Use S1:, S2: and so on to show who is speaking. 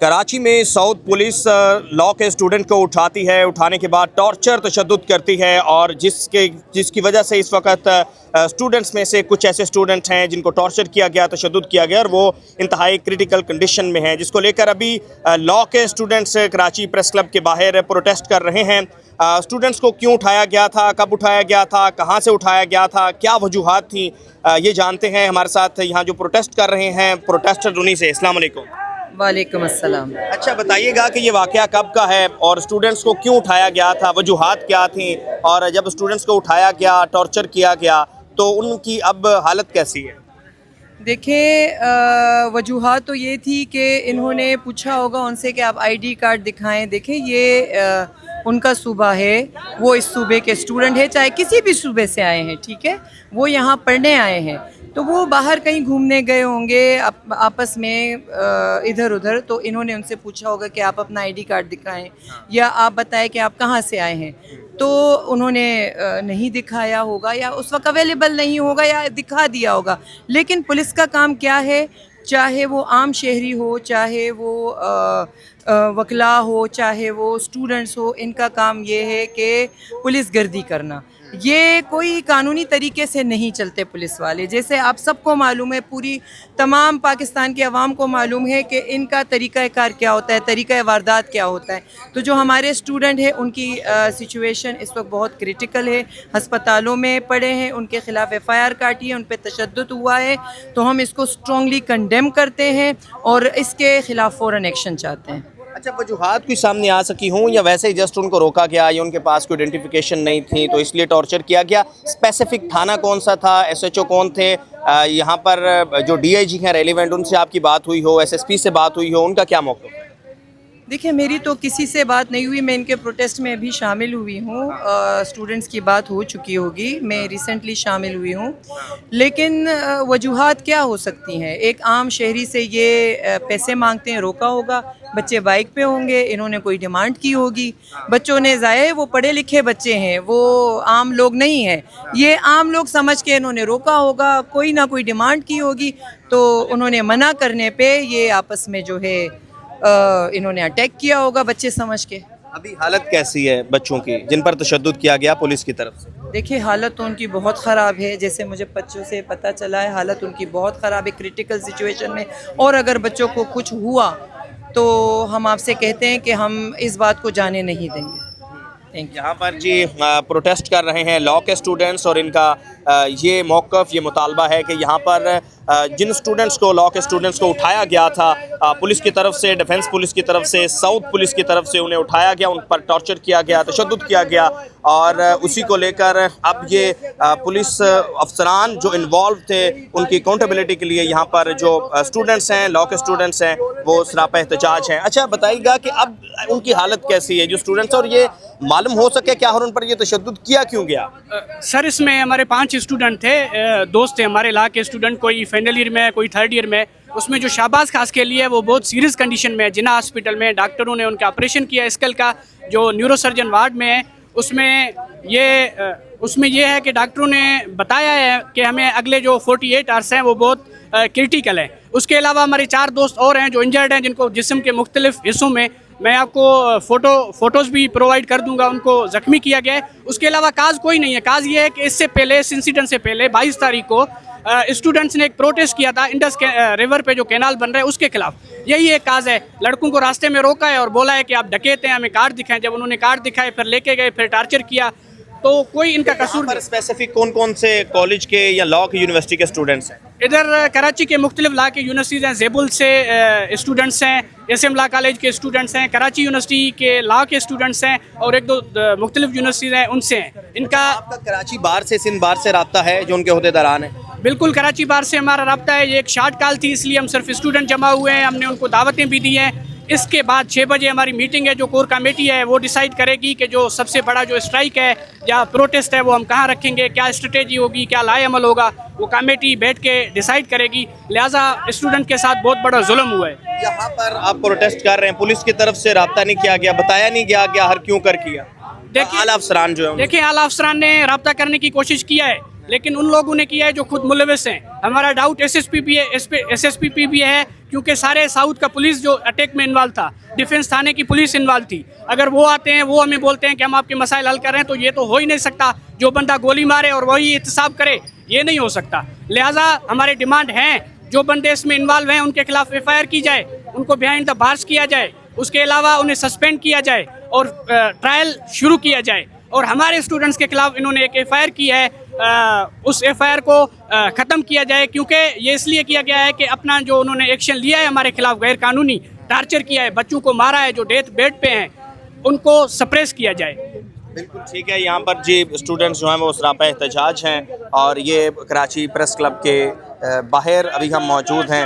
S1: कराची में south police law के student को उठाती है, उठाने के बाद टॉर्चर तशद्दुद करती है और जिसकी वजह से इस वक्त स्टूडेंट्स में से कुछ ऐसे स्टूडेंट हैं जिनको टॉर्चर किया गया, तशद्दुद किया गया और वो इंतहाई क्रिटिकल कंडीशन में हैं, जिसको लेकर अभी लॉ के स्टूडेंट्स कराची प्रेस क्लब के बाहर प्रोटेस्ट कर रहे हैं। स्टूडेंट्स को क्यों उठाया गया था, कब उठाया गया था, कहाँ से उठाया गया था, क्या वजूहात थी, ये जानते हैं। हमारे साथ यहाँ जो प्रोटेस्ट कर रहे हैं प्रोटेस्टर उन्हीं से। अस्सलाम वालेकुम।
S2: वालेकुम अस्सलाम।
S1: अच्छा बताइएगा कि ये वाक़या कब का है और स्टूडेंट्स को क्यों उठाया गया था, वजूहात क्या थी, और जब स्टूडेंट्स को उठाया गया, टॉर्चर किया गया, तो उनकी अब हालत कैसी है?
S2: देखिए वजूहात तो ये थी कि इन्होंने पूछा होगा उनसे कि आप आईडी कार्ड दिखाएं। देखें ये उनका सूबा है, वो इस सूबे के स्टूडेंट है, चाहे किसी भी सूबे से आए हैं, ठीक है, वो यहाँ पढ़ने आए हैं, तो वो बाहर कहीं घूमने गए होंगे आपस में इधर उधर, तो इन्होंने उनसे पूछा होगा कि आप अपना आईडी कार्ड दिखाएं या आप बताएं कि आप कहाँ से आए हैं, तो उन्होंने नहीं दिखाया होगा या उस वक्त अवेलेबल नहीं होगा या दिखा दिया होगा। लेकिन पुलिस का काम क्या है, चाहे वो आम शहरी हो, चाहे वो वकला हो, चाहे वो स्टूडेंट्स हो, इनका काम ये है कि पुलिस गर्दी करना। ये कोई कानूनी तरीके से नहीं चलते पुलिस वाले, जैसे आप सबको मालूम है, पूरी तमाम पाकिस्तान की आवाम को मालूम है कि इनका तरीक़ा कार क्या होता है, तरीक़ा वारदात क्या होता है। तो जो हमारे स्टूडेंट हैं उनकी सिचुएशन इस वक्त बहुत क्रिटिकल है, हस्पतालों में पड़े हैं, उनके ख़िलाफ़ FIR काटी है, उन पर तशद्दुद हुआ है, तो हम इसको स्ट्रॉन्गली कंडेम करते हैं और इसके ख़िलाफ़ फ़ौरन एक्शन चाहते हैं।
S1: अच्छा वजूहात कोई सामने आ सकी हूँ या वैसे ही जस्ट उनको रोका गया या उनके पास कोई आइडेंटिफिकेशन नहीं थी तो इसलिए टॉर्चर किया गया? स्पेसिफिक थाना कौन सा था, SHO कौन थे, यहाँ पर जो DIG हैं रेलिवेंट, उनसे आपकी बात हुई हो, SSP से बात हुई हो, उनका क्या मौक़िफ़ है?
S2: देखिए मेरी तो किसी से बात नहीं हुई, मैं इनके प्रोटेस्ट में भी शामिल हुई हूँ, स्टूडेंट्स की बात हो चुकी होगी, मैं रिसेंटली शामिल हुई हूँ, लेकिन वजूहात क्या हो सकती हैं? एक आम शहरी से ये पैसे मांगते हैं, रोका होगा, बच्चे बाइक पे होंगे, इन्होंने कोई डिमांड की होगी, बच्चों ने ज़ाहिर वो पढ़े लिखे बच्चे हैं, वो आम लोग नहीं हैं, ये आम लोग समझ के इन्होंने रोका होगा, कोई ना कोई डिमांड की होगी, तो उन्होंने मना करने पे ये आपस में जो है इन्होंने अटैक किया होगा बच्चे समझ के।
S1: अभी हालत कैसी है बच्चों की जिन पर तशद्दुद किया गया पुलिस की तरफ से?
S2: देखिए हालत तो उनकी बहुत ख़राब है, जैसे मुझे बच्चों से पता चला है हालत उनकी बहुत ख़राब है, क्रिटिकल सिचुएशन में, और अगर बच्चों को कुछ हुआ तो हम आपसे कहते हैं कि हम इस बात को जाने नहीं देंगे।
S1: यहाँ पर जी प्रोटेस्ट कर रहे हैं लॉ के स्टूडेंट्स और इनका ये मौक़िफ़, ये मुतालबा है कि यहाँ पर जिन स्टूडेंट्स को, लॉ के स्टूडेंट्स को उठाया गया था पुलिस की तरफ से, डिफेंस पुलिस की तरफ से, साउथ पुलिस की तरफ से उन्हें उठाया गया, उन पर टॉर्चर किया गया, तशद्दुद किया गया, और उसी को लेकर अब ये पुलिस अफसरान जो इन्वॉल्व थे उनकी अकाउंटेबिलिटी के लिए यहाँ पर जो स्टूडेंट्स हैं, लॉ के स्टूडेंट्स हैं, वो सरापा एहतजाज हैं। अच्छा बताइएगा कि अब उनकी हालत कैसी है जो स्टूडेंट्स, और ये मालूम हो सके क्या और उन पर ये तशद्दुद किया क्यों गया?
S3: सर इसमें हमारे 5 स्टूडेंट थे, दोस्त थे हमारे लॉ के स्टूडेंट, कोई फाइनल ईयर में है, कोई 3rd ईयर में। उसमें जो शाहबाज खास के लिए वो बहुत सीरियस कंडीशन में है, जिन्ना हॉस्पिटल में डॉक्टरों ने उनका ऑपरेशन किया स्कल का, जो न्यूरोसर्जन वार्ड में है, उसमें ये है कि डॉक्टरों ने बताया है कि हमें अगले जो 48 आवर्स हैं वो बहुत क्रिटिकल है। उसके अलावा हमारे 4 दोस्त और हैं जो इंजर्ड हैं, जिनको जिस्म के मुख्तलिफ हिस्सों में, मैं आपको फ़ोटोज़ भी प्रोवाइड कर दूंगा, उनको ज़ख्मी किया गया है। उसके अलावा काज कोई नहीं है। काज ये है कि इससे पहले, इस इंसिडेंट से पहले 22 तारीख को स्टूडेंट्स ने एक प्रोटेस्ट किया था इंडस रिवर पे जो कैनाल बन रहा है उसके खिलाफ। यही एक काज है, लड़कों को रास्ते में रोका है और बोला है कि आप डकैत हैं, हमें कार्ड दिखाएं। जब उन्होंने कार्ड दिखाए फिर लेके गए, फिर टार्चर किया, तो कोई इनका कसूर
S1: पर स्पेसिफिक कौन कौन से कॉलेज के या लॉ की यूनिवर्सिटी के स्टूडेंट्स हैं?
S3: इधर कराची के मुख्तलिफ लॉ के यूनिवर्सिटीज़ हैं, जेबुल से स्टूडेंट्स हैं, SM लॉ कॉलेज के स्टूडेंट्स हैं, कराची यूनिवर्सिटी के लॉ के स्टूडेंट्स हैं, और 1-2 मुख्तलिफ यूनिवर्सिटीज़ हैं, उनसे हैं। इनका
S1: आपका कराची बार से, सिंध बार से रब्ता है जो उनके अहदेदारान हैं?
S3: बिल्कुल कराची बार से हमारा रब्ता है। ये एक शॉर्ट कॉल थी, इसलिए हम सिर्फ स्टूडेंट जमा हुए हैं, हमने उनको दावतें भी दी हैं। इसके बाद 6 बजे हमारी मीटिंग है, जो कोर कमेटी है वो डिसाइड करेगी कि जो सबसे बड़ा जो स्ट्राइक है या प्रोटेस्ट है वो हम कहाँ रखेंगे, क्या स्ट्रेटेजी होगी, क्या लाए अमल होगा, वो कमेटी बैठ के डिसाइड करेगी। लिहाजा स्टूडेंट के साथ बहुत बड़ा जुल्म हुआ है।
S1: यहाँ पर आप प्रोटेस्ट कर रहे हैं, पुलिस की तरफ से रब्ता नहीं किया गया, बताया नहीं गया क्या हर क्यों कर किया? आला अफसरान जो है,
S3: देखिए आला अफसरान ने रब्ता करने की कोशिश किया है, लेकिन उन लोगों ने किया है जो खुद मुलविस हैं। हमारा डाउट SSP भी है, SSP भी है کیونکہ سارے ساؤتھ کا پولیس جو اٹیک میں انوالو تھا, ڈیفنس تھانے کی پولیس انوالو تھی. اگر وہ آتے ہیں, وہ ہمیں بولتے ہیں کہ ہم آپ کے مسائل حل کر رہے ہیں, تو یہ تو ہو ہی نہیں سکتا. جو بندہ گولی مارے اور وہی احتساب کرے, یہ نہیں ہو سکتا. لہٰذا ہمارے ڈیمانڈ ہیں, جو بندے اس میں انوالو ہیں ان کے خلاف ایف آئی آر کی جائے, ان کو بیہائنڈ دا بارس کیا جائے, اس کے علاوہ انہیں سسپینڈ کیا جائے اور ٹرائل شروع کیا جائے. اور ہمارے اسٹوڈنٹس کے خلاف انہوں نے ایک ایف آئی آر کی ہے, اس ایف آئی آر کو ختم کیا جائے, کیونکہ یہ اس لیے کیا گیا ہے کہ اپنا جو انہوں نے ایکشن لیا ہے ہمارے خلاف, غیر قانونی ٹارچر کیا ہے, بچوں کو مارا ہے جو ڈیتھ بیڈ پہ ہیں, ان کو سپریس کیا جائے.
S1: بالکل ٹھیک ہے. یہاں پر جی اسٹوڈنٹس جو ہیں وہ سراپا احتجاج ہیں, اور یہ کراچی پریس کلب کے باہر ابھی ہم موجود ہیں.